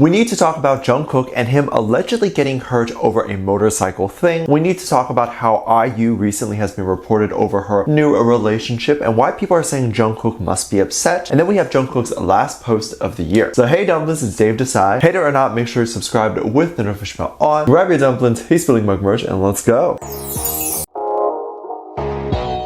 We need to talk about Jung Kook and him allegedly getting hurt over a motorcycle thing. We need to talk about how IU recently has been reported over her new relationship and why people are saying Jung Kook must be upset. And then we have Jung Kook's last post of the year. So hey dumplings, it's Dave Decide. Hater or not, make sure you're subscribed with the notification bell on. Grab your dumplings, hey spilling mug merch, and let's go.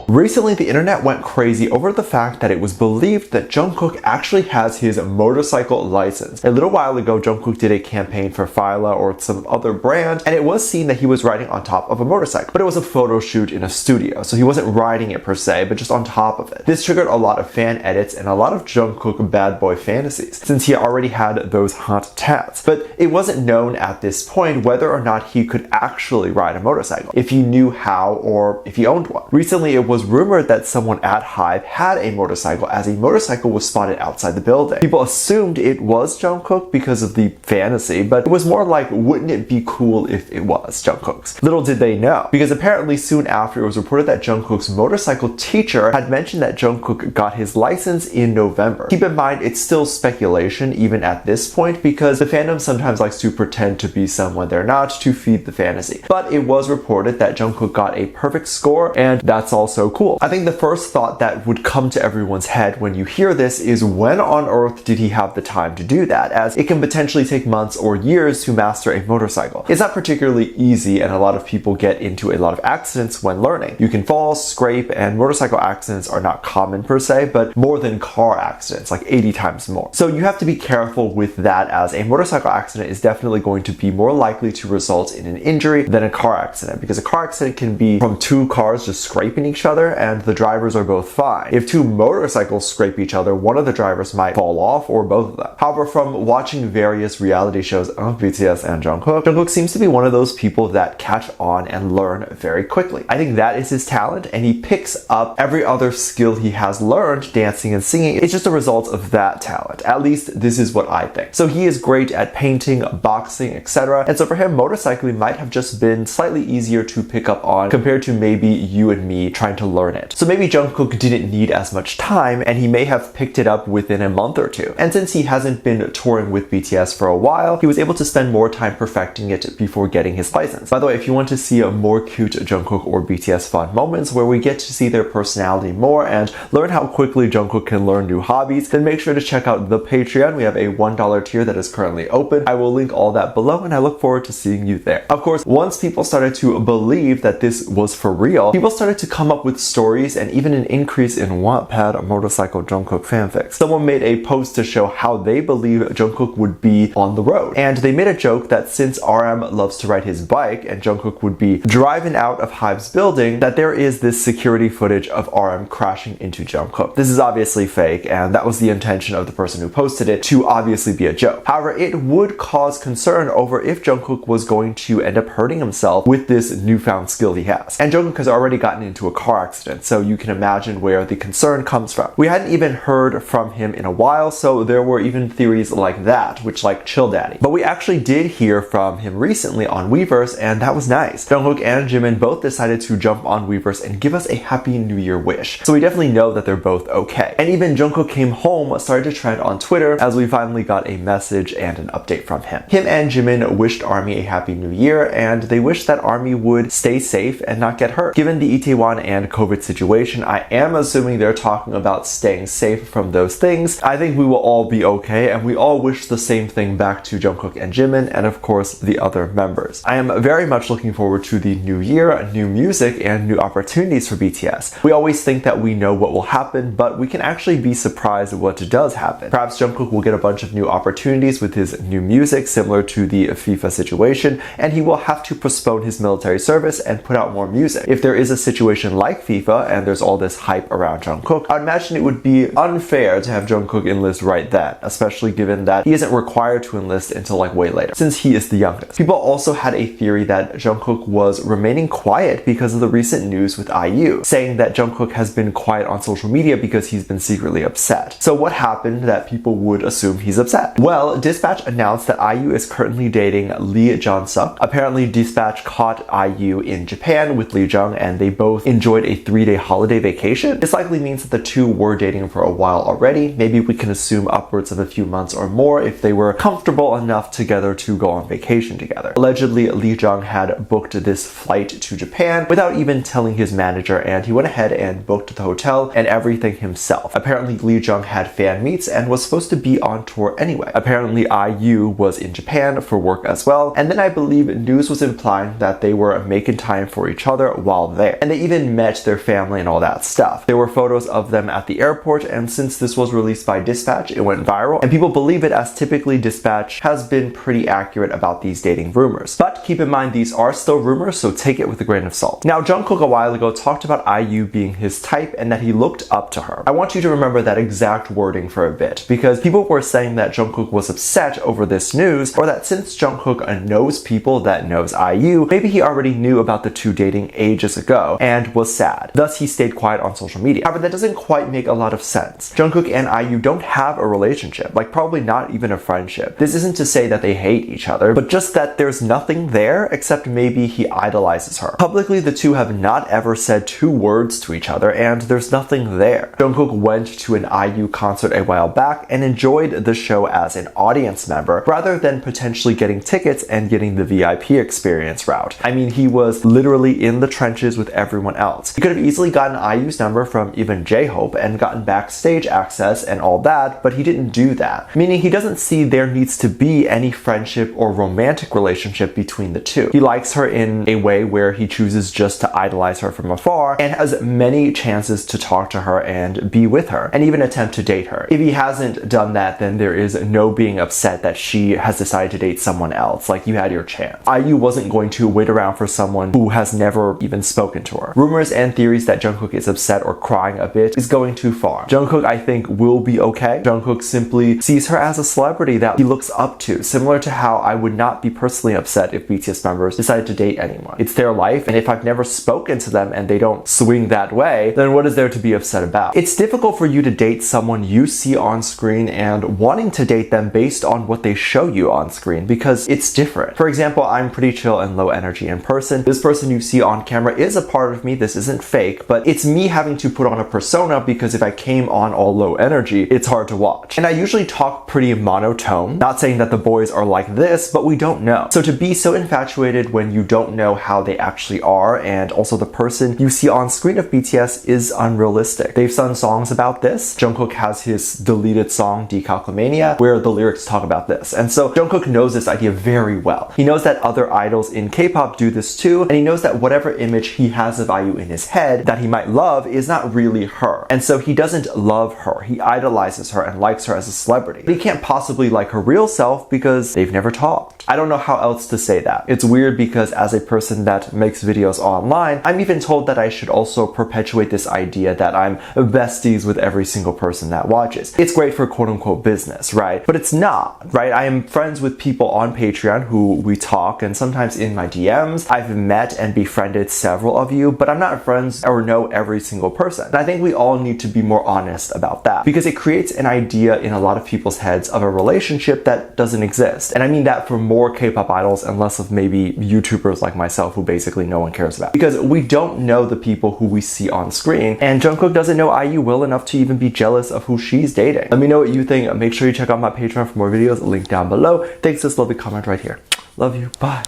Recently, the internet went crazy over the fact that it was believed that Jung Kook actually has his motorcycle license. A little while ago, Jung Kook did a campaign for Fila or some other brand, and it was seen that he was riding on top of a motorcycle. But it was a photo shoot in a studio, so he wasn't riding it per se, but just on top of it. This triggered a lot of fan edits and a lot of Jung Kook bad boy fantasies, since he already had those hot tats. But it wasn't known at this point whether or not he could actually ride a motorcycle, if he knew how or if he owned one. Recently, it was rumored that someone at Hive had a motorcycle, as a motorcycle was spotted outside the building. People assumed it was Jung Kook because of the fantasy, but it was more like, wouldn't it be cool if it was Jung Kook's? Little did they know, because apparently soon after it was reported that Jung Kook's motorcycle teacher had mentioned that Jung Kook got his license in November. Keep in mind, it's still speculation even at this point, because the fandom sometimes likes to pretend to be someone they're not to feed the fantasy. But it was reported that Jung Kook got a perfect score, and that's also cool. I think the first thought that would come to everyone's head when you hear this is, when on earth did he have the time to do that, as it can potentially take months or years to master a motorcycle. It's not particularly easy, and a lot of people get into a lot of accidents when learning. You can fall, scrape, and motorcycle accidents are not common per se, but more than car accidents, like 80 times more. So you have to be careful with that, as a motorcycle accident is definitely going to be more likely to result in an injury than a car accident, because a car accident can be from two cars just scraping each other and the drivers are both fine. If two motorcycles scrape each other, one of the drivers might fall off, or both of them. However, from watching various reality shows of BTS and Jung Kook seems to be one of those people that catch on and learn very quickly. I think that is his talent, and he picks up every other skill he has learned, dancing and singing. It's just a result of that talent. At least this is what I think. So he is great at painting, boxing, etc. And so for him, motorcycling might have just been slightly easier to pick up on compared to maybe you and me trying to learn it. So maybe Jung Kook didn't need as much time, and he may have picked it up within a month or two. And since he hasn't been touring with BTS for a while, he was able to spend more time perfecting it before getting his license. By the way, if you want to see a more cute Jung Kook or BTS fun moments where we get to see their personality more and learn how quickly Jung Kook can learn new hobbies, then make sure to check out the Patreon. We have a $1 tier that is currently open. I will link all that below, and I look forward to seeing you there. Of course, once people started to believe that this was for real, people started to come up with stories and even an increase in Wattpad motorcycle Jung Kook fanfics. Someone made a post to show how they believe Jung Kook would be on the road, and they made a joke that since RM loves to ride his bike and Jung Kook would be driving out of Hive's building, that there is this security footage of RM crashing into Jung Kook. This is obviously fake, and that was the intention of the person who posted it, to obviously be a joke. However, it would cause concern over if Jung Kook was going to end up hurting himself with this newfound skill he has. And Jung Kook has already gotten into a car accident, so you can imagine where the concern comes from. We hadn't even heard from him in a while, so there were even theories like that, which like chill daddy. But we actually did hear from him recently on Weverse, and that was nice. Jung Kook and Jimin both decided to jump on Weverse and give us a happy new year wish. So we definitely know that they're both okay. And even Jung Kook came home started to trend on Twitter, as we finally got a message and an update from him. Him and Jimin wished ARMY a happy new year, and they wished that ARMY would stay safe and not get hurt. Given the Itaewon and COVID situation, I am assuming they're talking about staying safe from those things. I think we will all be okay, and we all wish the same thing back to Jung Kook and Jimin, and of course the other members. I am very much looking forward to the new year, new music, and new opportunities for BTS. We always think that we know what will happen, but we can actually be surprised at what does happen. Perhaps Jung Kook will get a bunch of new opportunities with his new music, similar to the FIFA situation, and he will have to postpone his military service and put out more music. If there is a situation like FIFA and there's all this hype around Jung Kook, I'd imagine it would be unfair to have Jung Kook enlist right then, especially given that he isn't required to enlist until like way later, since he is the youngest. People also had a theory that Jung Kook was remaining quiet because of the recent news with IU, saying that Jung Kook has been quiet on social media because he's been been secretly upset. So what happened that people would assume he's upset? Well, Dispatch announced that IU is currently dating Jong Suk. Apparently, Dispatch caught IU in Japan with Lee Jung, and they both enjoyed a 3-day holiday vacation. This likely means that the two were dating for a while already. Maybe we can assume upwards of a few months or more if they were comfortable enough together to go on vacation together. Allegedly, Lee Jung had booked this flight to Japan without even telling his manager, and he went ahead and booked the hotel and everything himself. Apparently, Lee Jung had fan meets and was supposed to be on tour anyway. Apparently, IU was in Japan for work as well, and then I believe news was implying that they were making time for each other while there. And they even met their family and all that stuff. There were photos of them at the airport, and since this was released by Dispatch, it went viral, and people believe it, as typically Dispatch has been pretty accurate about these dating rumors. But keep in mind, these are still rumors, so take it with a grain of salt. Now, Jung Kook a while ago talked about IU being his type and that he looked up to her. I want you to remember that exact wording for a bit, because people were saying that Jung Kook was upset over this news, or that since Jung Kook knows people that knows IU, maybe he already knew about the two dating ages ago and was sad. Thus, he stayed quiet on social media. However, that doesn't quite make a lot of sense. Jung Kook and IU don't have a relationship, like probably not even a friendship. This isn't to say that they hate each other, but just that there's nothing there except maybe he idolizes her. Publicly, the two have not ever said 2 words to each other, and there's nothing there. Jung Kook went to an IU concert a while back and enjoyed the show as an audience member, rather than potentially getting tickets and getting the VIP experience route. I mean, he was literally in the trenches with everyone else. He could have easily gotten IU's number from even J-Hope and gotten backstage access and all that, but he didn't do that. Meaning he doesn't see there needs to be any friendship or romantic relationship between the two. He likes her in a way where he chooses just to idolize her from afar and has many chances to talk to her and be with her and even attempt to date her. If he hasn't done that, then there is no being upset that she has decided to date someone else. Like, you had your chance. IU wasn't going to wait around for someone who has never even spoken to her. Rumors and theories that Jung Kook is upset or crying a bit is going too far. Jung Kook, I think, will be okay. Jung Kook simply sees her as a celebrity that he looks up to, similar to how I would not be personally upset if BTS members decided to date anyone. It's their life, and if I've never spoken to them and they don't swing that way, then what is there to be upset about? It's difficult for you to date someone you see on screen and wanting to date them based on what they show you on screen, because it's different. For example, I'm pretty chill and low energy in person. This person you see on camera is a part of me. This isn't fake, but it's me having to put on a persona, because if I came on all low energy, it's hard to watch. And I usually talk pretty monotone. Not saying that the boys are like this, but we don't know. So to be so infatuated when you don't know how they actually are, and also the person you see on screen of BTS, is unrealistic. They've sung songs about this. Jungkook has his deleted song Decalcomania, where the lyrics talk about this. And so Jungkook knows this idea very well. He knows that other idols in K-pop do this too, and he knows that whatever image he has of IU in his head that he might love is not really her. And so he doesn't love her. He idolizes her and likes her as a celebrity. But he can't possibly like her real self because they've never talked. I don't know how else to say that. It's weird because as a person that makes videos online, I'm even told that I should also perpetuate this idea that I'm besties with every single person that watches. It's great for quote-unquote business, right? But it's not, right? I am friends with people on Patreon who we talk, and sometimes in my DMs, I've met and befriended several of you, but I'm not friends or know every single person. And I think we all need to be more honest about that, because it creates an idea in a lot of people's heads of a relationship that doesn't exist. And I mean that for more K-pop idols and less of maybe YouTubers like myself who basically no one cares about. Because we don't know the people who we see on screen, and Jungkook doesn't know IU well enough to even be jealous of who she's dating. Let me know what you think. Make sure you check out my Patreon for more videos, link down below. Thanks for this lovely comment right here. Love you. Bye.